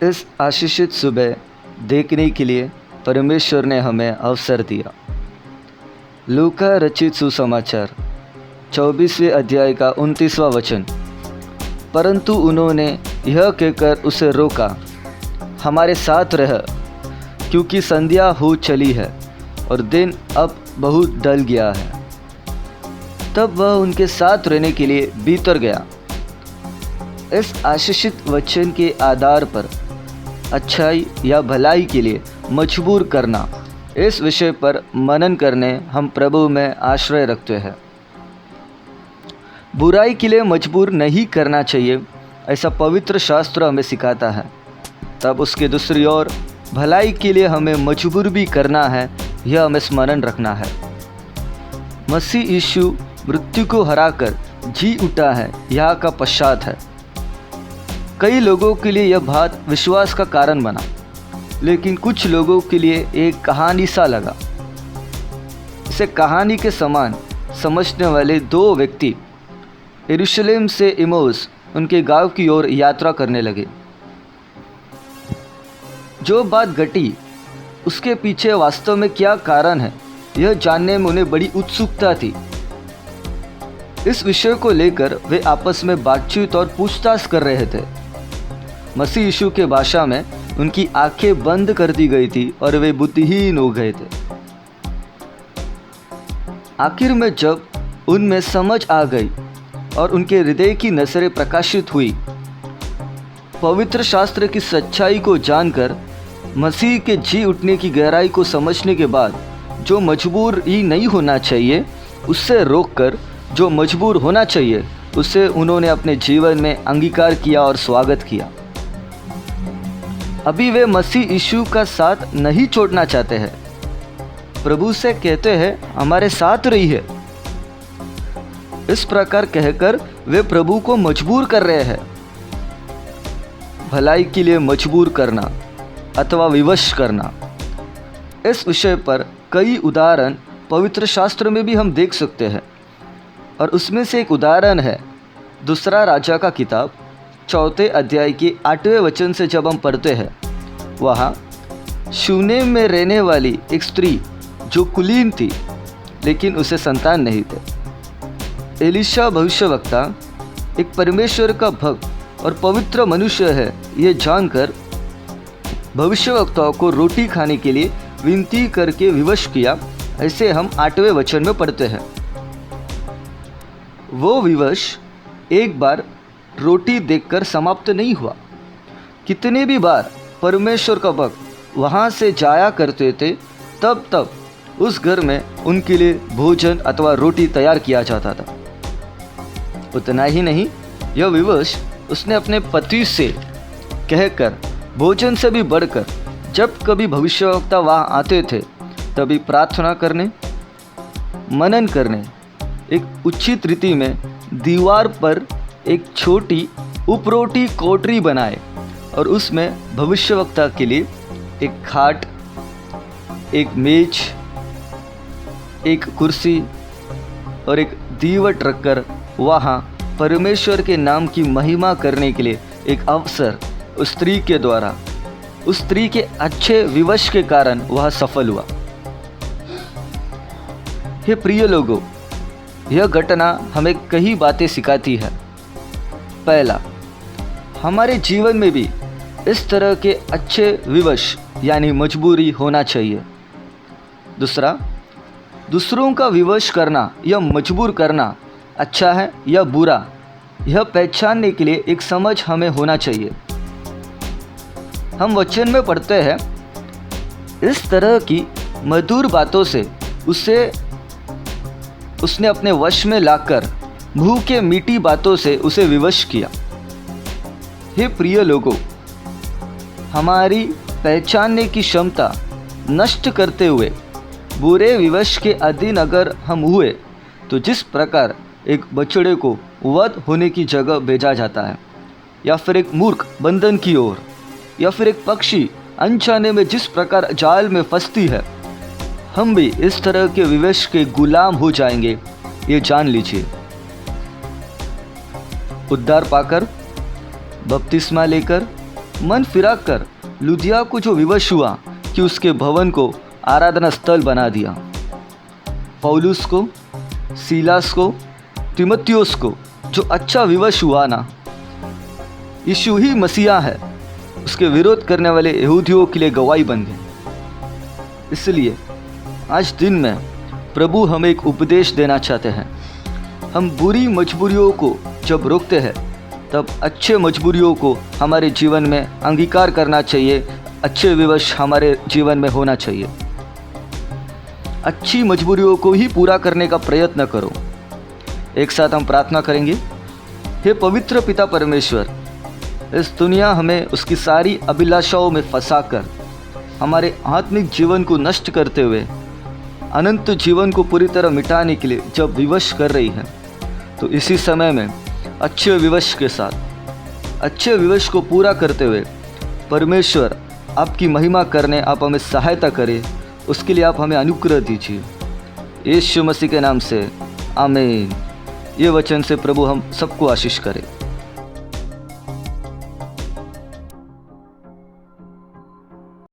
इस आशीषित सुबह देखने के लिए परमेश्वर ने हमें अवसर दिया। लूका रचित सुसमाचार 24वें अध्याय का 29वां वचन। परंतु उन्होंने यह कहकर उसे रोका, हमारे साथ रह, क्योंकि संध्या हो चली है और दिन अब बहुत ढल गया है। तब वह उनके साथ रहने के लिए भीतर गया। इस आशीषित वचन के आधार पर अच्छाई या भलाई के लिए मजबूर करना, इस विषय पर मनन करने हम प्रभु में आश्रय रखते हैं। बुराई के लिए मजबूर नहीं करना चाहिए, ऐसा पवित्र शास्त्र हमें सिखाता है। तब उसके दूसरी ओर भलाई के लिए हमें मजबूर भी करना है, यह हमें स्मरण रखना है। मसीह यीशु मृत्यु को हराकर जी उठा है, यह का पश्चात है। कई लोगों के लिए यह बात विश्वास का कारण बना, लेकिन कुछ लोगों के लिए एक कहानी सा लगा। इसे कहानी के समान समझने वाले दो व्यक्ति यरूशलेम से इमोस, उनके गांव की ओर यात्रा करने लगे। जो बात घटी उसके पीछे वास्तव में क्या कारण है, यह जानने में उन्हें बड़ी उत्सुकता थी। इस विषय को लेकर वे आपस में बातचीत और पूछताछ कर रहे थे। मसीह यीशु के भाषा में उनकी आंखें बंद कर दी गई थी और वे बुद्धिहीन हो गए थे। आखिर में जब उनमें समझ आ गई और उनके हृदय की नजरें प्रकाशित हुई, पवित्र शास्त्र की सच्चाई को जानकर, मसीह के जी उठने की गहराई को समझने के बाद, जो मजबूर ही नहीं होना चाहिए उससे रोककर जो मजबूर होना चाहिए उसे उन्होंने अपने जीवन में अंगीकार किया और स्वागत किया। अभी वे मसीह यीशु का साथ नहीं छोड़ना चाहते हैं। प्रभु से कहते हैं, हमारे साथ रहिए। इस प्रकार कहकर वे प्रभु को मजबूर कर रहे हैं। भलाई के लिए मजबूर करना अथवा विवश करना, इस विषय पर कई उदाहरण पवित्र शास्त्र में भी हम देख सकते हैं। और उसमें से एक उदाहरण है दूसरा राजा का किताब 4 अध्याय के 8वें वचन से। जब हम पढ़ते हैं, वहाँ शूनेम में रहने वाली एक स्त्री जो कुलीन थी, लेकिन उसे संतान नहीं थे। एलीशा भविष्यवक्ता एक परमेश्वर का भक्त और पवित्र मनुष्य है, ये जानकर भविष्यवक्ताओं को रोटी खाने के लिए विनती करके विवश किया। ऐसे हम 8वें वचन में पढ़ते हैं। वो विवश एक बार रोटी देखकर समाप्त नहीं हुआ। कितने भी बार परमेश्वर का भक्त वहाँ से जाया करते थे, तब तब उस घर में उनके लिए भोजन अथवा रोटी तैयार किया जाता था। उतना ही नहीं, यह विवश उसने अपने पति से कहकर भोजन से भी बढ़कर जब कभी भविष्यवक्ता वहाँ आते थे, तभी प्रार्थना करने, मनन करने, एक उचित रीति में दीवार पर एक छोटी उपरोटी कोठरी बनाए और उसमें भविष्यवक्ता के लिए एक खाट, एक मेज, एक कुर्सी और एक दीवट रखकर वहाँ परमेश्वर के नाम की महिमा करने के लिए एक अवसर उस स्त्री के द्वारा, उस स्त्री के अच्छे विवश के कारण वह सफल हुआ। हे प्रिय लोगों, यह घटना हमें कई बातें सिखाती है। पहला, हमारे जीवन में भी इस तरह के अच्छे विवश यानी मजबूरी होना चाहिए। दूसरा, दूसरों का विवश करना या मजबूर करना अच्छा है या बुरा, यह पहचानने के लिए एक समझ हमें होना चाहिए। हम वचन में पढ़ते हैं, इस तरह की मधुर बातों से उसने अपने वश में लाकर मुँह के मीठी बातों से उसे विवश किया। हे प्रिय लोगों, हमारी पहचानने की क्षमता नष्ट करते हुए बुरे विवश के अधीन अगर हम हुए, तो जिस प्रकार एक बछड़े को वध होने की जगह भेजा जाता है, या फिर एक मूर्ख बंधन की ओर, या फिर एक पक्षी अनजाने में जिस प्रकार जाल में फंसती है, हम भी इस तरह के विवश के गुलाम हो जाएंगे, ये जान लीजिए। उद्धार पाकर, बपतिस्मा लेकर, मन फिराकर लुदिया को जो विवश हुआ कि उसके भवन को आराधना स्थल बना दिया। पौलुस को, सीलास को, तिमोथियुस को जो अच्छा विवश हुआ ना, यीशु ही मसीहा है, उसके विरोध करने वाले यहूदियों के लिए गवाही बन गए। इसलिए आज दिन में प्रभु हमें एक उपदेश देना चाहते हैं। हम बुरी मजबूरियों को जब रोकते हैं तब अच्छे मजबूरियों को हमारे जीवन में अंगीकार करना चाहिए, अच्छे विवश हमारे जीवन में होना चाहिए। अच्छी मजबूरियों को ही पूरा करने का प्रयत्न करो। एक साथ हम प्रार्थना करेंगे। हे पवित्र पिता परमेश्वर, इस दुनिया हमें उसकी सारी अभिलाषाओं में फंसाकर हमारे आत्मिक जीवन को नष्ट करते हुए अनंत जीवन को पूरी तरह मिटाने के लिए जब विवश कर रही है, तो इसी समय में अच्छे विवश के साथ अच्छे विवश को पूरा करते हुए परमेश्वर आपकी महिमा करने आप हमें सहायता करें। उसके लिए आप हमें अनुग्रह दीजिए। यीशु मसीह के नाम से आमीन। ये वचन से प्रभु हम सबको आशीष करे।